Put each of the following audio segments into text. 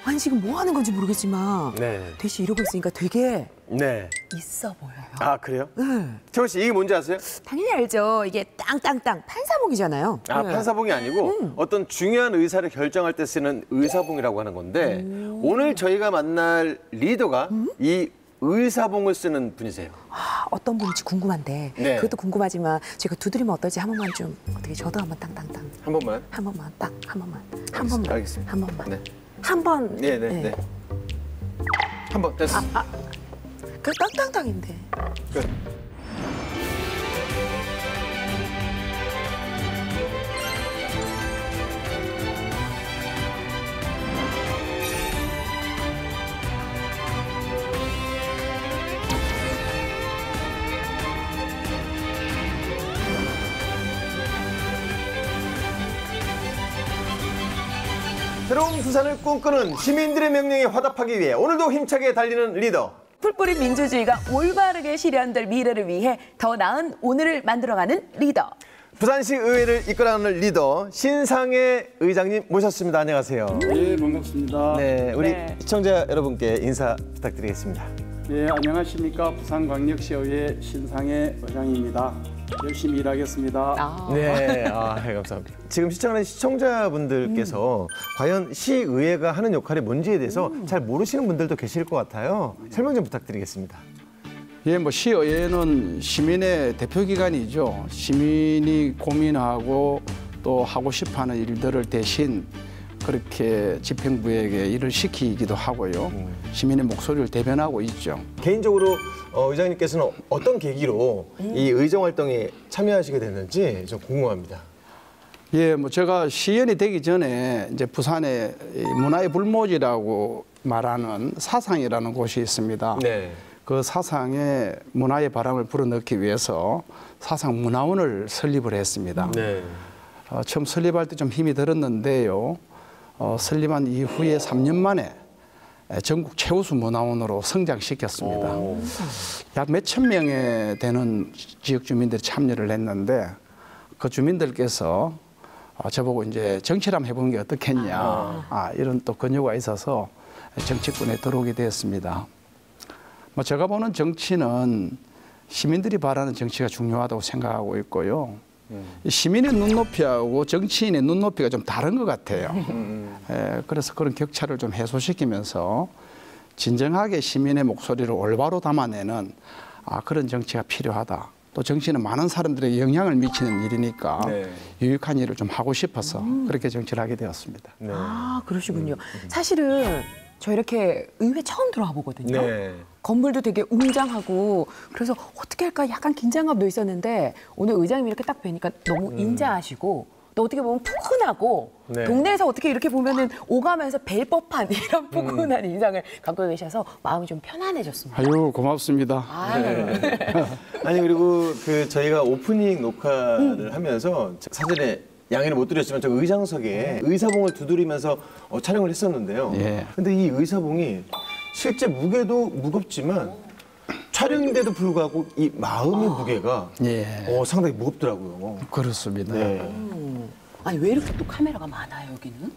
아니 지금 뭐 하는 건지 모르겠지만 대시 이러고 있으니까 되게 있어 보여요. 아 그래요? 네. 태원 씨 이게 뭔지 아세요? 당연히 알죠. 이게 땅땅땅 판사봉이잖아요. 아 판사봉이 아니고 어떤 중요한 의사를 결정할 때 쓰는 의사봉이라고 하는 건데 오늘 저희가 만날 리더가 이 의사봉을 쓰는 분이세요. 아, 어떤 분인지 궁금한데 그것도 궁금하지만 제가 두드리면 어떨지 한 번만 좀 어떻게 저도 한번 땅땅땅 한 번만? 한 번만 딱 한 번만 한 알겠습니다. 번만 알겠습니다. 한 번만 네. 한 번. 네네네. 한 번 됐어. 그 땅땅땅인데. 끝. 새로운 부산을 꿈꾸는 시민들의 명령에 화답하기 위해 오늘도 힘차게 달리는 리더. 풀뿌리 민주주의가 올바르게 실현될 미래를 위해 더 나은 오늘을 만들어가는 리더. 부산시 의회를 이끌어가는 리더 신상해 의장님 모셨습니다. 안녕하세요. 네, 반갑습니다. 네, 우리 시청자 여러분께 인사 부탁드리겠습니다. 네, 안녕하십니까. 부산광역시의회 신상해 의장입니다. 열심히 일하겠습니다. 네, 감사합니다. 지금 시청하는 시청자분들께서 과연 시의회가 하는 역할이 뭔지에 대해서 잘 모르시는 분들도 계실 것 같아요. 설명 좀 부탁드리겠습니다. 예, 시의회는 시민의 대표기관이죠. 시민이 고민하고 또 하고 싶어하는 일들을 대신 그렇게 집행부에게 일을 시키기도 하고요. 시민의 목소리를 대변하고 있죠. 개인적으로 의장님께서는 어떤 계기로 이 의정 활동에 참여하시게 됐는지 좀 궁금합니다. 예, 제가 시의원이 되기 전에 이제 부산에 문화의 불모지라고 말하는 사상이라는 곳이 있습니다. 네. 그 사상에 문화의 바람을 불어넣기 위해서 사상문화원을 설립을 했습니다. 네. 처음 설립할 때 좀 힘이 들었는데요. 설립한 이후에 3년 만에 전국 최우수 문화원으로 성장시켰습니다. 약 몇천 명에 되는 지역 주민들이 참여를 했는데 그 주민들께서 저보고 이제 정치를 한번 해보는 게 어떻겠냐 이런 또 권유가 있어서 정치권에 들어오게 되었습니다. 제가 보는 정치는 시민들이 바라는 정치가 중요하다고 생각하고 있고요. 시민의 눈높이하고 정치인의 눈높이가 좀 다른 것 같아요. 그래서 그런 격차를 좀 해소시키면서 진정하게 시민의 목소리를 올바로 담아내는 그런 정치가 필요하다. 또 정치는 많은 사람들에게 영향을 미치는 일이니까 유익한 일을 좀 하고 싶어서 그렇게 정치를 하게 되었습니다. 네. 그러시군요. 사실은 저 이렇게 의회 처음 들어와 보거든요. 네. 건물도 되게 웅장하고 그래서 어떻게 할까 약간 긴장감도 있었는데 오늘 의장님이 이렇게 딱 뵈니까 너무 인자하시고 또 어떻게 보면 푸근하고 동네에서 어떻게 이렇게 보면은 오가면서 뵐 법한 이런 푸근한 인상을 갖고 계셔서 마음이 좀 편안해졌습니다. 아유, 고맙습니다. 아니 그리고 저희가 오프닝 녹화를 하면서 사전에 양해를 못 드렸지만 저 의장석에 의사봉을 두드리면서 촬영을 했었는데요. 근데 이 의사봉이 실제 무게도 무겁지만 촬영인데도 불구하고 이 마음의 무게가 상당히 무겁더라고요. 그렇습니다. 아니 왜 이렇게 또 카메라가 많아요 여기는?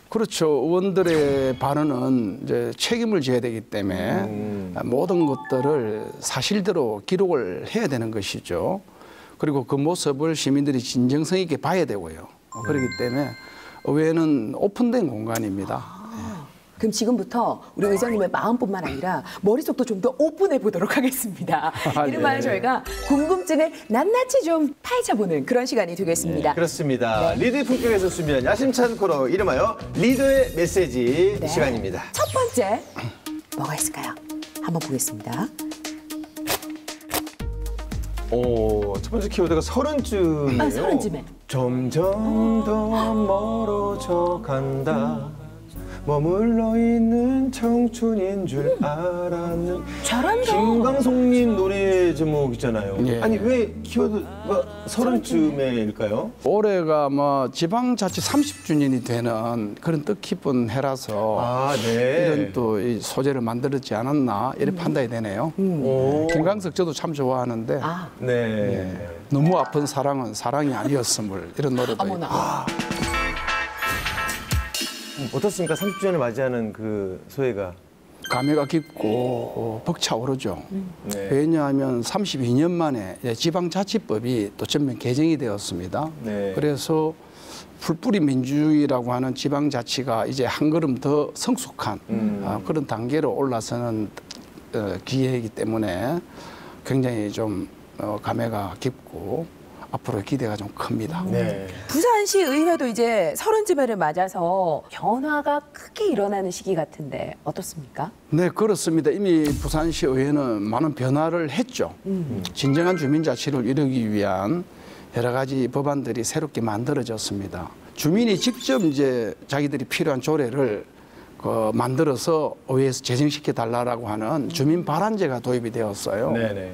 그렇죠. 의원들의 발언은 이제 책임을 져야 되기 때문에 모든 것들을 사실대로 기록을 해야 되는 것이죠. 그리고 그 모습을 시민들이 진정성 있게 봐야 되고요. 그렇기 때문에 의회는 오픈된 공간입니다. 그럼 지금부터 우리 의장님의 마음뿐만 아니라 머릿속도 좀 더 오픈해 보도록 하겠습니다. 이른바 저희가 궁금증을 낱낱이 좀 파헤쳐보는 그런 시간이 되겠습니다. 그렇습니다. 리드의 품격에서 준비한 야심찬 코너 이름하여 리더의 메시지 시간입니다. 첫 번째 뭐가 있을까요? 한번 보겠습니다. 첫 번째 키워드가 서른쯤이에요. 서른쯤에. 점점 더 멀어져 간다. 머물러 있는 청춘인 줄 알았는. 잘한다. 김광석님 노래 제목이잖아요. 예. 아니 왜 키워드가 30쯤에일까요? 올해가 뭐 지방자치 30주년이 되는 그런 뜻깊은 해라서 아, 네. 이런 또 이 소재를 만들었지 않았나 이렇게 판단이 되네요. 오. 김광석 저도 참 좋아하는데 아, 네. 예. 너무 아픈 사랑은 사랑이 아니었음을 이런 노래도 어머나. 있고. 어떻습니까? 30주년을 맞이하는 그 소회가. 감회가 깊고 벅차오르죠. 네. 왜냐하면 32년 만에 지방자치법이 또 전면 개정이 되었습니다. 네. 그래서 풀뿌리 민주주의라고 하는 지방자치가 이제 한 걸음 더 성숙한 그런 단계로 올라서는 기회이기 때문에 굉장히 좀 감회가 깊고 앞으로 기대가 좀 큽니다. 네. 부산시 의회도 이제 30쯤을 맞아서 변화가 크게 일어나는 시기 같은데 어떻습니까? 네, 그렇습니다. 이미 부산시 의회는 많은 변화를 했죠. 진정한 주민자치를 이루기 위한 여러 가지 법안들이 새롭게 만들어졌습니다. 주민이 직접 이제 자기들이 필요한 조례를 만들어서 의회에서 제정시켜 달라고 하는 주민 발안제가 도입이 되었어요. 네네.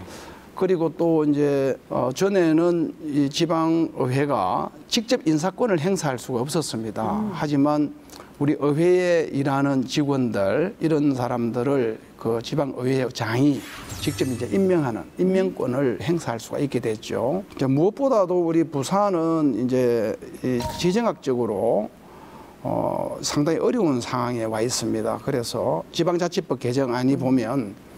그리고 또 이제 전에는 이 지방의회가 직접 인사권을 행사할 수가 없었습니다. 하지만 우리 의회에 일하는 직원들 이런 사람들을 그 지방의회장이 직접 이제 임명하는 임명권을 행사할 수가 있게 됐죠. 무엇보다도 우리 부산은 이제 이 지정학적으로 상당히 어려운 상황에 와 있습니다. 그래서 지방자치법 개정안이 보면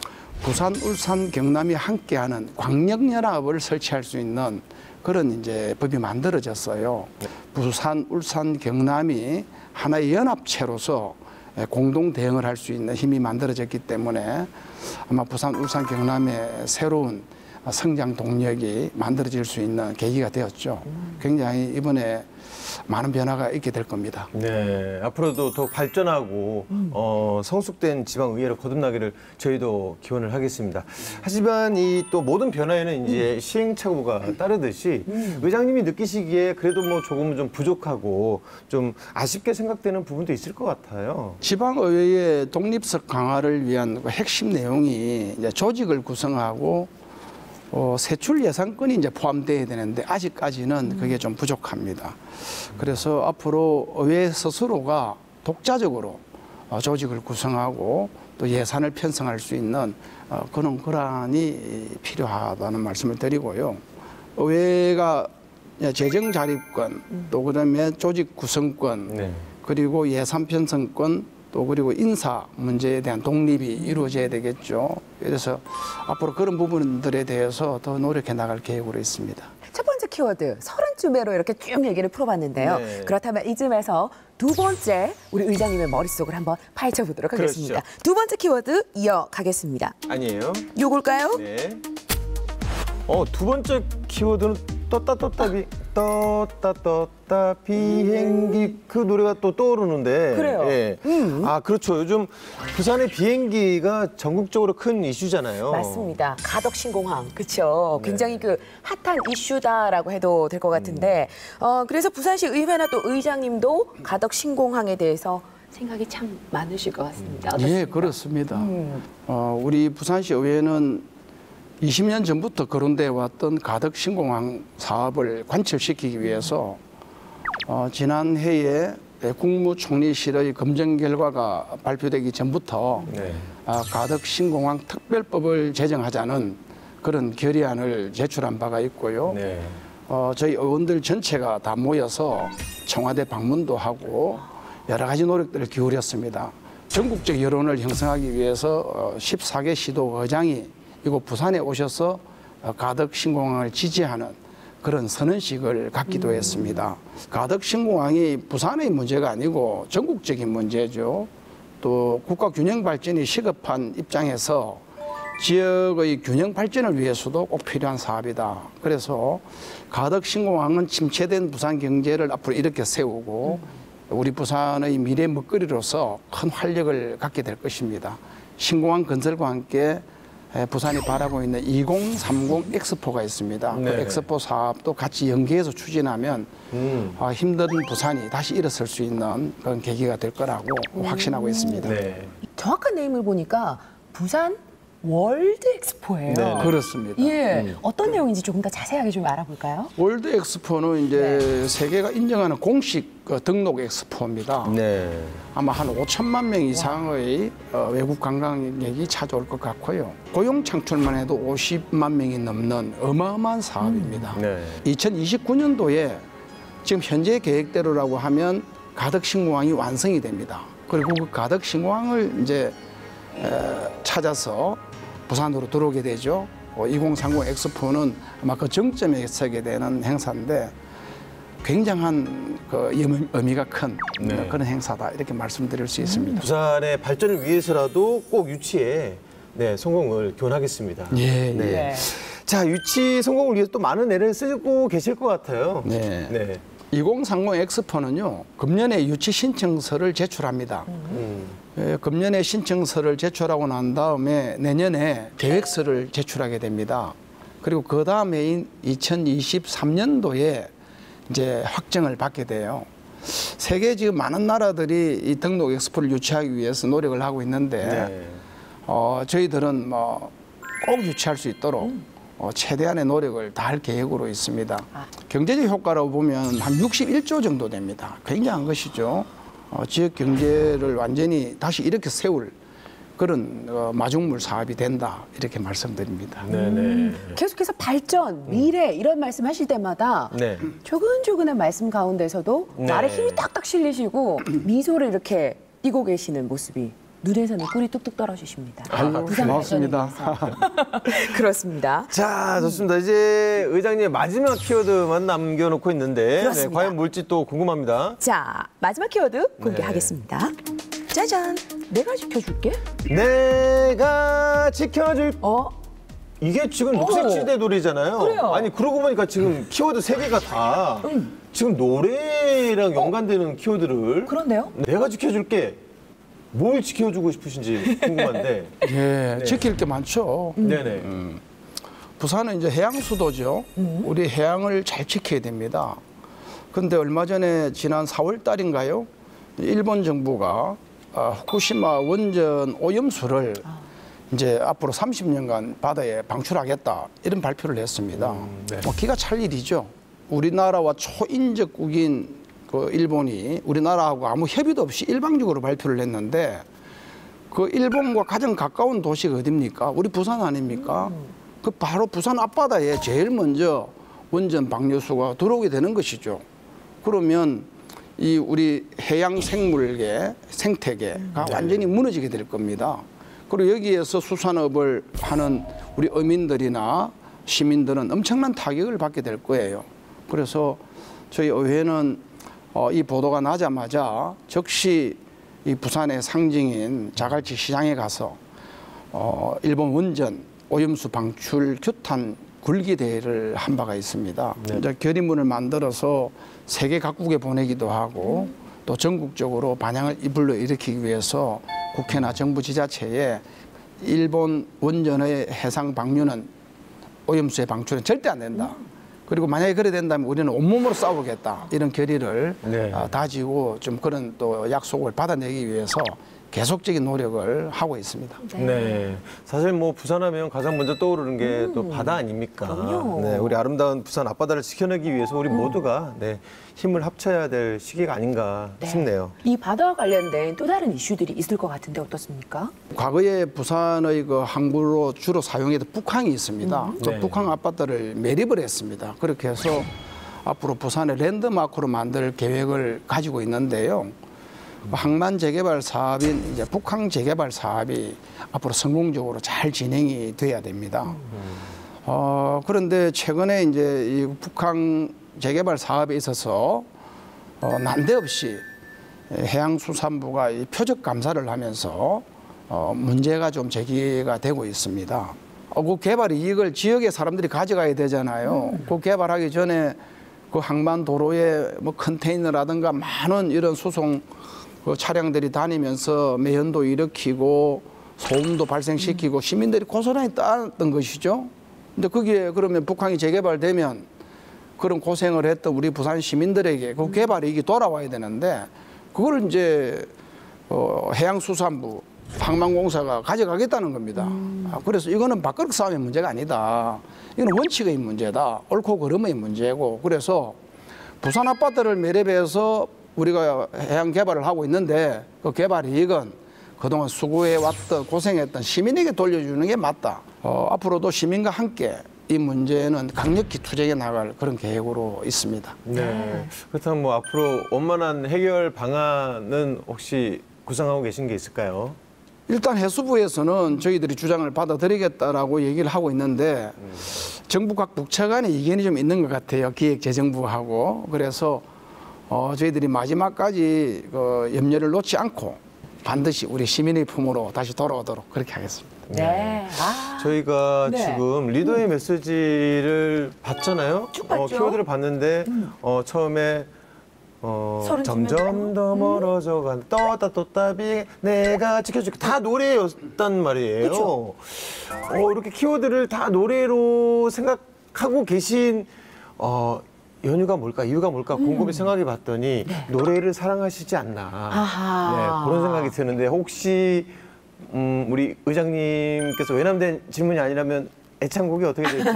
부산, 울산, 경남이 함께하는 광역연합을 설치할 수 있는 그런 이제 법이 만들어졌어요. 부산, 울산, 경남이 하나의 연합체로서 공동 대응을 할 수 있는 힘이 만들어졌기 때문에 아마 부산, 울산, 경남의 새로운 성장 동력이 만들어질 수 있는 계기가 되었죠. 굉장히 이번에 많은 변화가 있게 될 겁니다. 네, 앞으로도 더 발전하고 성숙된 지방의회로 거듭나기를 저희도 기원을 하겠습니다. 하지만 이 또 모든 변화에는 이제 시행착오가 따르듯이 의장님이 느끼시기에 그래도 뭐 조금은 좀 부족하고 좀 아쉽게 생각되는 부분도 있을 것 같아요. 지방의회의 독립성 강화를 위한 그 핵심 내용이 이제 조직을 구성하고 세출 예산권이 이제 포함돼야 되는데 아직까지는 그게 좀 부족합니다. 그래서 앞으로 의회 스스로가 독자적으로 조직을 구성하고 또 예산을 편성할 수 있는 그런 권한이 필요하다는 말씀을 드리고요. 의회가 재정 자립권 또 그다음에 조직 구성권 네. 그리고 예산 편성권 또 그리고 인사 문제에 대한 독립이 이루어져야 되겠죠. 그래서 앞으로 그런 부분들에 대해서 더 노력해 나갈 계획으로 있습니다. 첫 번째 키워드 30쯤으로 이렇게 쭉 얘기를 풀어봤는데요. 네. 그렇다면 이쯤에서 두 번째 우리 의장님의 머릿속을 한번 파헤쳐보도록 하겠습니다. 그렇죠. 두 번째 키워드 이어가겠습니다. 아니에요? 요걸까요? 네. 두 번째 키워드는 떴다 비행기 그 노래가 또 떠오르는데. 그래요. 예. 아, 그렇죠. 요즘 부산의 비행기가 전국적으로 큰 이슈잖아요. 맞습니다. 가덕 신공항, 그렇죠. 굉장히 그 핫한 이슈다라고 해도 될 것 같은데, 그래서 부산시 의회나 또 의장님도 가덕 신공항에 대해서 생각이 참 많으실 것 같습니다. 어떻습니까? 예, 그렇습니다. 우리 부산시 의회는 20년 전부터 거론돼 왔던 가덕 신공항 사업을 관철시키기 위해서 지난 해에 국무총리실의 검증 결과가 발표되기 전부터 네. 가덕 신공항 특별법을 제정하자는 그런 결의안을 제출한 바가 있고요. 네. 저희 의원들 전체가 다 모여서 청와대 방문도 하고 여러 가지 노력들을 기울였습니다. 전국적 여론을 형성하기 위해서 14개 시도 의장이 이곳 부산에 오셔서 가덕 신공항을 지지하는 그런 선언식을 갖기도 했습니다. 가덕 신공항이 부산의 문제가 아니고 전국적인 문제죠. 또 국가 균형 발전이 시급한 입장에서 지역의 균형 발전을 위해서도 꼭 필요한 사업이다. 그래서 가덕 신공항은 침체된 부산 경제를 앞으로 이렇게 세우고 우리 부산의 미래 먹거리로서 큰 활력을 갖게 될 것입니다. 신공항 건설과 함께 부산이 바라고 있는 2030 엑스포가 있습니다. 그 엑스포 사업도 같이 연계해서 추진하면 힘든 부산이 다시 일어설 수 있는 그런 계기가 될 거라고 확신하고 있습니다. 네. 정확한 네임을 보니까 부산 월드 엑스포예요. 네, 그렇습니다. 예, 어떤 내용인지 조금 더 자세하게 좀 알아볼까요? 월드 엑스포는 이제 세계가 인정하는 공식 등록 엑스포입니다. 네. 아마 한 5천만 명 이상의 외국 관광객이 찾아올 것 같고요. 고용 창출만 해도 50만 명이 넘는 어마어마한 사업입니다. 네. 2029년도에 지금 현재 계획대로라고 하면 가덕신공항이 완성이 됩니다. 그리고 그 가덕신공항을 이제 찾아서 부산으로 들어오게 되죠. 2030 엑스포는 아마 그 정점에 서게 되는 행사인데 굉장한 그 의미가 큰 그런 행사다 이렇게 말씀드릴 수 있습니다. 부산의 발전을 위해서라도 꼭 유치에 성공을 기원하겠습니다. 예, 네. 네. 자, 유치 성공을 위해서 또 많은 애를 쓰고 계실 것 같아요. 네. 네. 2030 엑스포는요, 금년에 유치 신청서를 제출합니다. 금년에 신청서를 제출하고 난 다음에 내년에 계획서를 제출하게 됩니다. 그리고 그 다음에인 2023년도에 이제 확정을 받게 돼요. 세계 지금 많은 나라들이 이 등록 엑스포를 유치하기 위해서 노력을 하고 있는데 저희들은 뭐 꼭 유치할 수 있도록 최대한의 노력을 다할 계획으로 있습니다. 경제적 효과로 보면 한 61조 정도 됩니다. 굉장한 것이죠. 지역 경제를 완전히 다시 이렇게 세울 그런 마중물 사업이 된다 이렇게 말씀드립니다. 계속해서 발전, 미래 이런 말씀하실 때마다 조근조근한 말씀 가운데서도 말에 힘이 딱딱 실리시고 미소를 이렇게 띠고 계시는 모습이 눈에서는 꿀이 뚝뚝 떨어지십니다. 고맙습니다. 그렇습니다. 자, 좋습니다. 이제 의장님의 마지막 키워드만 남겨놓고 있는데 과연 뭘지 또 궁금합니다. 자, 마지막 키워드 공개하겠습니다. 짜잔, 내가 지켜줄게. 내가 지켜줄. 이게 지금 녹색지대 노래잖아요. 그래요. 아니, 그러고 보니까 지금 키워드 3개가 다 지금 노래랑 연관되는 키워드를. 그런데요? 내가 지켜줄게. 뭘 지켜주고 싶으신지 궁금한데. 예, 지킬 게 많죠. 네네. 부산은 이제 해양 수도죠. 우리 해양을 잘 지켜야 됩니다. 그런데 얼마 전에 지난 4월 달인가요? 일본 정부가 후쿠시마 원전 오염수를 이제 앞으로 30년간 바다에 방출하겠다 이런 발표를 했습니다. 뭐 기가 찰 일이죠. 우리나라와 초인접국인 그 일본이 우리나라하고 아무 협의도 없이 일방적으로 발표를 했는데 그 일본과 가장 가까운 도시가 어딥니까? 우리 부산 아닙니까? 그 바로 부산 앞바다에 제일 먼저 원전 방류수가 들어오게 되는 것이죠. 그러면 이 우리 해양 생물계, 생태계가 완전히 무너지게 될 겁니다. 그리고 여기에서 수산업을 하는 우리 어민들이나 시민들은 엄청난 타격을 받게 될 거예요. 그래서 저희 의회는 이 보도가 나자마자 즉시 이 부산의 상징인 자갈치 시장에 가서 일본 원전 오염수 방출 규탄 굴기 대회를 한 바가 있습니다. 이제 결의문을 만들어서 세계 각국에 보내기도 하고 또 전국적으로 반향을 불러일으키기 위해서 국회나 정부 지자체에 일본 원전의 해상 방류는 오염수의 방출은 절대 안 된다. 그리고 만약에 그래 된다면 우리는 온몸으로 싸우겠다 이런 결의를 다지고 좀 그런 또 약속을 받아내기 위해서 계속적인 노력을 하고 있습니다. 네. 사실 뭐 부산하면 가장 먼저 떠오르는 게 또 바다 아닙니까? 그럼요. 네, 우리 아름다운 부산 앞바다를 지켜내기 위해서 우리 모두가 힘을 합쳐야 될 시기가 아닌가 싶네요. 이 바다와 관련된 또 다른 이슈들이 있을 것 같은데 어떻습니까? 과거에 부산의 그 항구로 주로 사용했던 북항이 있습니다. 그 북항 앞바다를 매립을 했습니다. 그렇게 해서 앞으로 부산의 랜드마크로 만들 계획을 가지고 있는데요. 항만 재개발 사업인 이제 북항 재개발 사업이 앞으로 성공적으로 잘 진행이 돼야 됩니다. 그런데 최근에 이제 이 북항 재개발 사업에 있어서 난데없이 해양수산부가 이 표적 감사를 하면서 문제가 좀 제기가 되고 있습니다. 그 개발 이익을 지역의 사람들이 가져가야 되잖아요. 그 개발하기 전에 그 항만 도로에 뭐 컨테이너라든가 많은 이런 수송 그 차량들이 다니면서 매연도 일으키고 소음도 발생시키고 시민들이 고스란히 따랐던 것이죠. 근데 거기에 그러면 북한이 재개발되면 그런 고생을 했던 우리 부산 시민들에게 그 개발 이익이 돌아와야 되는데 그걸 이제 해양수산부, 항만공사가 가져가겠다는 겁니다. 그래서 이거는 밥그릇 싸움의 문제가 아니다. 이건 원칙의 문제다. 옳고 그름의 문제고 그래서 부산 아파트를 매립해서 우리가 해양 개발을 하고 있는데 그 개발 이익은 그동안 수고해왔던 고생했던 시민에게 돌려주는 게 맞다. 앞으로도 시민과 함께 이 문제는 강력히 투쟁해 나갈 그런 계획으로 있습니다. 네. 그렇다면 뭐 앞으로 원만한 해결 방안은 혹시 구상하고 계신 게 있을까요? 일단 해수부에서는 저희들이 주장을 받아들이겠다라고 얘기를 하고 있는데 정부 각 부처 간에 이견이 좀 있는 것 같아요. 기획재정부하고. 그래서 저희들이 마지막까지 염려를 놓지 않고 반드시 우리 시민의 품으로 다시 돌아오도록 그렇게 하겠습니다. 네. 저희가 네. 지금 리더의 메시지를 봤잖아요. 쭉 봤죠. 키워드를 봤는데 처음에 서른 점점 더 멀어져간 떴다비 내가 지켜줄게 다 노래였단 말이에요. 그쵸? 이렇게 키워드를 다 노래로 생각하고 계신 연유가 뭘까 이유가 뭘까 곰곰이 생각해 봤더니 노래를 사랑하시지 않나 아하. 네, 그런 생각이 드는데 혹시 우리 의장님께서 외람된 질문이 아니라면 애창곡이 어떻게 될지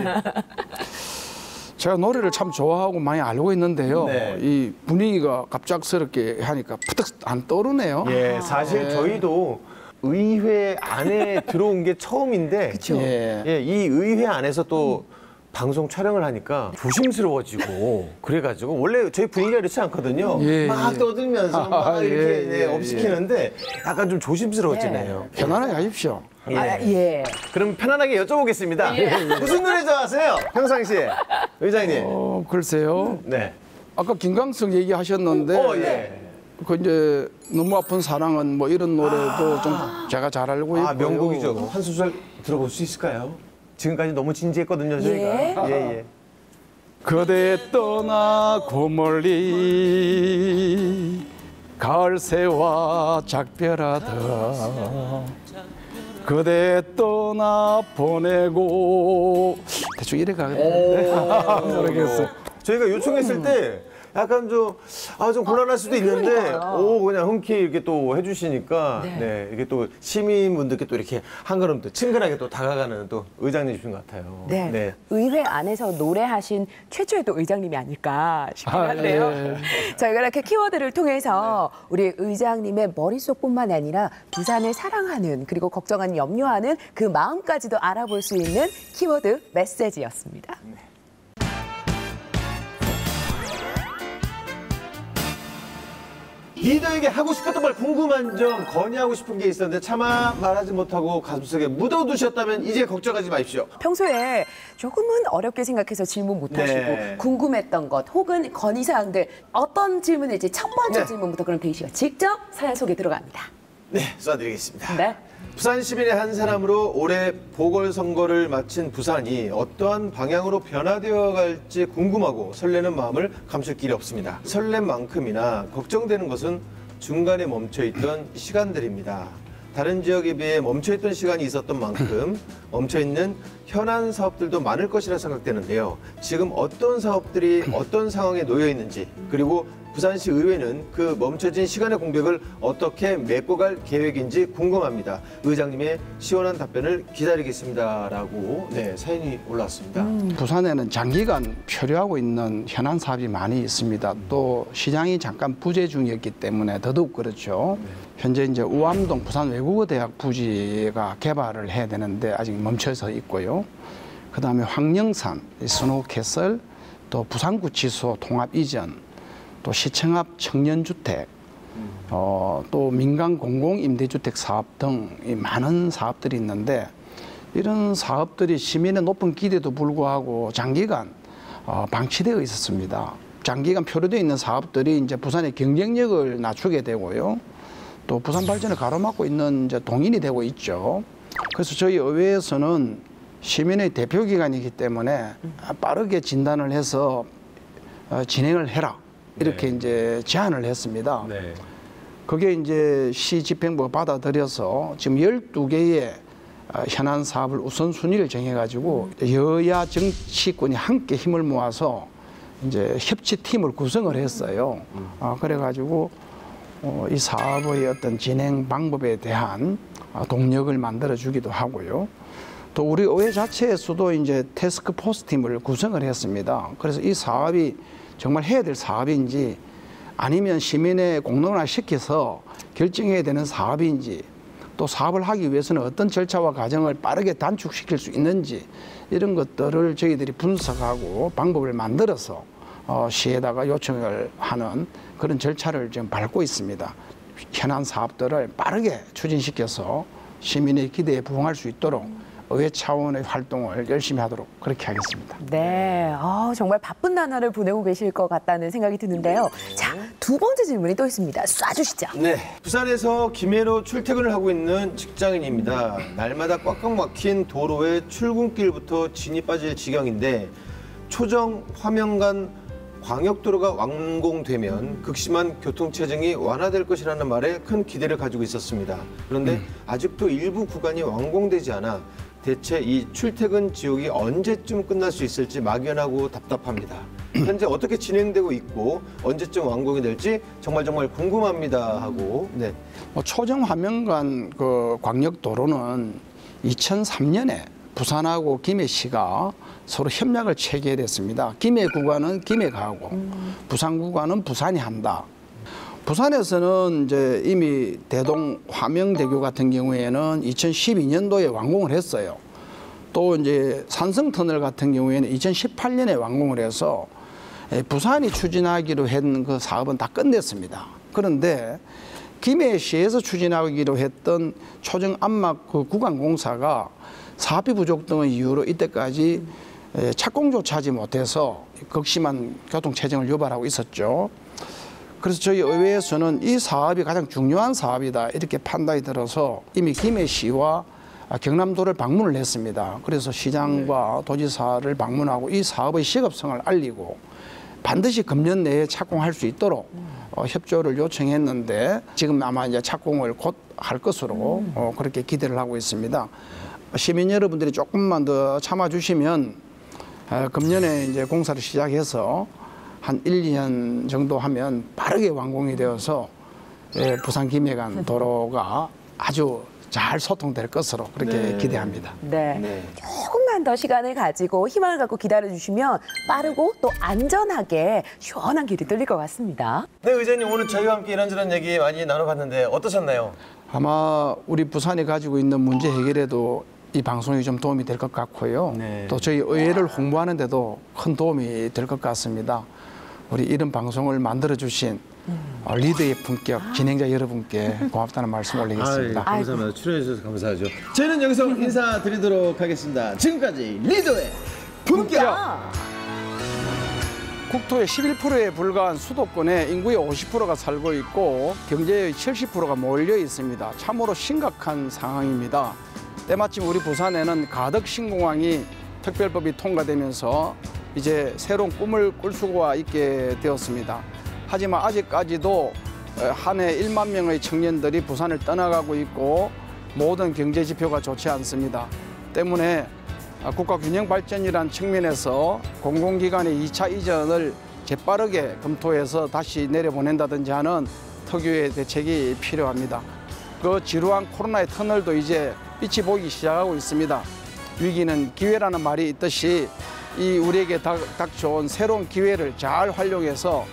제가 노래를 참 좋아하고 많이 알고 있는데요. 네. 이 분위기가 갑작스럽게 하니까 푸득 안 떠오르네요. 예, 사실 저희도 의회 안에 들어온 게 처음인데 예. 예, 이 의회 안에서 또 방송 촬영을 하니까 조심스러워지고 그래가지고 원래 저희 분위기가 그렇지 않거든요. 예, 막 예. 떠들면서 막 이렇게 예, 예, 업시키는데 약간 좀 조심스러워지네요. 편안하게 하십시오. 예. 그럼 편안하게 여쭤보겠습니다. 무슨 노래 좋아하세요? 평상시에 의장님. 글쎄요. 네. 아까 김광석 얘기하셨는데 예. 그 이제 너무 아픈 사랑은 뭐 이런 노래도 좀 제가 잘 알고 있고요. 명곡이죠. 한 소절 들어볼 수 있을까요? 지금까지 너무 진지했거든요, 저희가. 예. 그대 떠나고 멀리 가을새와 작별하다 그대 떠나 보내고 대충 이래 가겠는데 모르겠어요. 저희가 요청했을 때 약간 좀 곤란할 수도 있는데, 그냥 흔쾌히 이렇게 또 해주시니까, 네, 이게 또 시민분들께 또 이렇게 한 걸음 더 친근하게 또 다가가는 또 의장님이신 것 같아요. 네. 의회 안에서 노래하신 최초의 또 의장님이 아닐까 싶긴 한데요. 저희가 이렇게 키워드를 통해서 우리 의장님의 머릿속뿐만 아니라 부산을 사랑하는 그리고 걱정하는 염려하는 그 마음까지도 알아볼 수 있는 키워드 메시지였습니다. 리더에게 하고 싶었던 말 궁금한 점, 건의하고 싶은 게 있었는데 차마 말하지 못하고 가슴속에 묻어두셨다면 이제 걱정하지 마십시오. 평소에 조금은 어렵게 생각해서 질문 못 하시고 궁금했던 것 혹은 건의사항들 어떤 질문일지 첫 번째 질문부터 그럼 대희 씨가 직접 사연 속에 들어갑니다. 네, 쏴드리겠습니다. 네. 부산 시민의 한 사람으로 올해 보궐선거를 마친 부산이 어떠한 방향으로 변화되어 갈지 궁금하고 설레는 마음을 감출 길이 없습니다. 설렘 만큼이나 걱정되는 것은 중간에 멈춰있던 시간들입니다. 다른 지역에 비해 멈춰있던 시간이 있었던 만큼 멈춰있는 현안 사업들도 많을 것이라 생각되는데요. 지금 어떤 사업들이 어떤 상황에 놓여 있는지 그리고 부산시 의회는 그 멈춰진 시간의 공백을 어떻게 메꿔갈 계획인지 궁금합니다. 의장님의 시원한 답변을 기다리겠습니다라고 사연이 올라왔습니다. 부산에는 장기간 표류하고 있는 현안 사업이 많이 있습니다. 또 시장이 잠깐 부재 중이었기 때문에 더더욱 그렇죠. 현재 이제 우암동 부산외국어대학 부지가 개발을 해야 되는데 아직 멈춰서 있고요. 그다음에 황령산 스노우캐슬, 또 부산구치소 통합 이전, 또 시청 앞 청년주택, 또 민간 공공임대주택 사업 등 많은 사업들이 있는데 이런 사업들이 시민의 높은 기대도 불구하고 장기간 방치되어 있었습니다. 장기간 표류되어 있는 사업들이 이제 부산의 경쟁력을 낮추게 되고요. 또 부산 발전을 가로막고 있는 이제 동인이 되고 있죠. 그래서 저희 의회에서는 시민의 대표기관이기 때문에 빠르게 진단을 해서 진행을 해라. 이렇게 이제 제안을 했습니다. 그게 이제 시 집행부가 받아들여서 지금 12개의 현안 사업을 우선순위를 정해가지고 여야 정치권이 함께 힘을 모아서 이제 협치팀을 구성을 했어요. 그래가지고 이 사업의 어떤 진행 방법에 대한 동력을 만들어주기도 하고요. 또 우리 의회 자체에서도 이제 태스크포스 팀을 구성을 했습니다. 그래서 이 사업이 정말 해야 될 사업인지 아니면 시민의 공론화 시켜서 결정해야 되는 사업인지 또 사업을 하기 위해서는 어떤 절차와 과정을 빠르게 단축시킬 수 있는지 이런 것들을 저희들이 분석하고 방법을 만들어서 시에다가 요청을 하는 그런 절차를 지금 밟고 있습니다. 현안 사업들을 빠르게 추진시켜서 시민의 기대에 부응할 수 있도록 의회 차원의 활동을 열심히 하도록 그렇게 하겠습니다. 네, 정말 바쁜 나날을 보내고 계실 것 같다는 생각이 드는데요. 자, 두 번째 질문이 또 있습니다. 쏴주시죠. 네, 부산에서 김해로 출퇴근을 하고 있는 직장인입니다. 날마다 꽉꽉 막힌 도로에 출근길부터 진이 빠질 지경인데 초정 화명간 광역도로가 완공되면 극심한 교통체증이 완화될 것이라는 말에 큰 기대를 가지고 있었습니다. 그런데 아직도 일부 구간이 완공되지 않아 대체 이 출퇴근 지옥이 언제쯤 끝날 수 있을지 막연하고 답답합니다. 현재 어떻게 진행되고 있고 언제쯤 완공이 될지 정말 궁금합니다 하고. 네. 초정 화명간 그 광역도로는 2003년에 부산하고 김해시가 서로 협약을 체결했습니다. 김해 구간은 김해가 하고 부산 구간은 부산이 한다. 부산에서는 이제 이미 대동 화명대교 같은 경우에는 2012년도에 완공을 했어요. 또 이제 산성터널 같은 경우에는 2018년에 완공을 해서 부산이 추진하기로 했던 그 사업은 다 끝냈습니다. 그런데 김해시에서 추진하기로 했던 초정 안막 그 구간 공사가 사업비 부족 등의 이유로 이때까지 착공조차 하지 못해서 극심한 교통체증을 유발하고 있었죠. 그래서 저희 의회에서는 이 사업이 가장 중요한 사업이다 이렇게 판단이 들어서 이미 김해시와 경남도를 방문을 했습니다. 그래서 시장과 도지사를 방문하고 이 사업의 시급성을 알리고 반드시 금년 내에 착공할 수 있도록 협조를 요청했는데 지금 아마 이제 착공을 곧 할 것으로 그렇게 기대를 하고 있습니다. 시민 여러분들이 조금만 더 참아주시면 금년에 이제 공사를 시작해서 한 1, 2년 정도 하면 빠르게 완공이 되어서 부산 김해간 도로가 아주 잘 소통될 것으로 그렇게 기대합니다. 네. 조금만 더 시간을 가지고 희망을 갖고 기다려주시면 빠르고 또 안전하게 시원한 길이 뚫릴 것 같습니다. 네, 의장님 오늘 저희와 함께 이런저런 얘기 많이 나눠봤는데 어떠셨나요? 아마 우리 부산이 가지고 있는 문제 해결에도 이 방송이 좀 도움이 될 것 같고요. 또 저희 의회를 홍보하는 데도 큰 도움이 될 것 같습니다. 우리 이런 방송을 만들어주신 리더의 품격 진행자 여러분께 고맙다는 말씀 올리겠습니다. 감사합니다. 출연해 주셔서 감사하죠. 저희는 여기서 인사드리도록 하겠습니다. 지금까지 리더의 품격! 국토의 11%에 불과한 수도권에 인구의 50%가 살고 있고 경제의 70%가 몰려 있습니다. 참으로 심각한 상황입니다. 때마침 우리 부산에는 가덕 신공항이 특별법이 통과되면서 이제 새로운 꿈을 꿀 수가 있게 되었습니다. 하지만 아직까지도 한 해 1만 명의 청년들이 부산을 떠나가고 있고 모든 경제 지표가 좋지 않습니다. 때문에 국가 균형 발전이라는 측면에서 공공기관의 2차 이전을 재빠르게 검토해서 다시 내려보낸다든지 하는 특유의 대책이 필요합니다. 그 지루한 코로나의 터널도 이제 빛이 보이기 시작하고 있습니다. 위기는 기회라는 말이 있듯이 이 우리에게 닥쳐온 새로운 기회를 잘 활용해서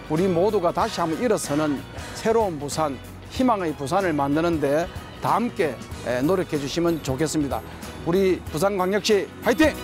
우리 모두가 다시 한번 일어서는 새로운 부산, 희망의 부산을 만드는데 다 함께 노력해 주시면 좋겠습니다. 우리 부산광역시 화이팅!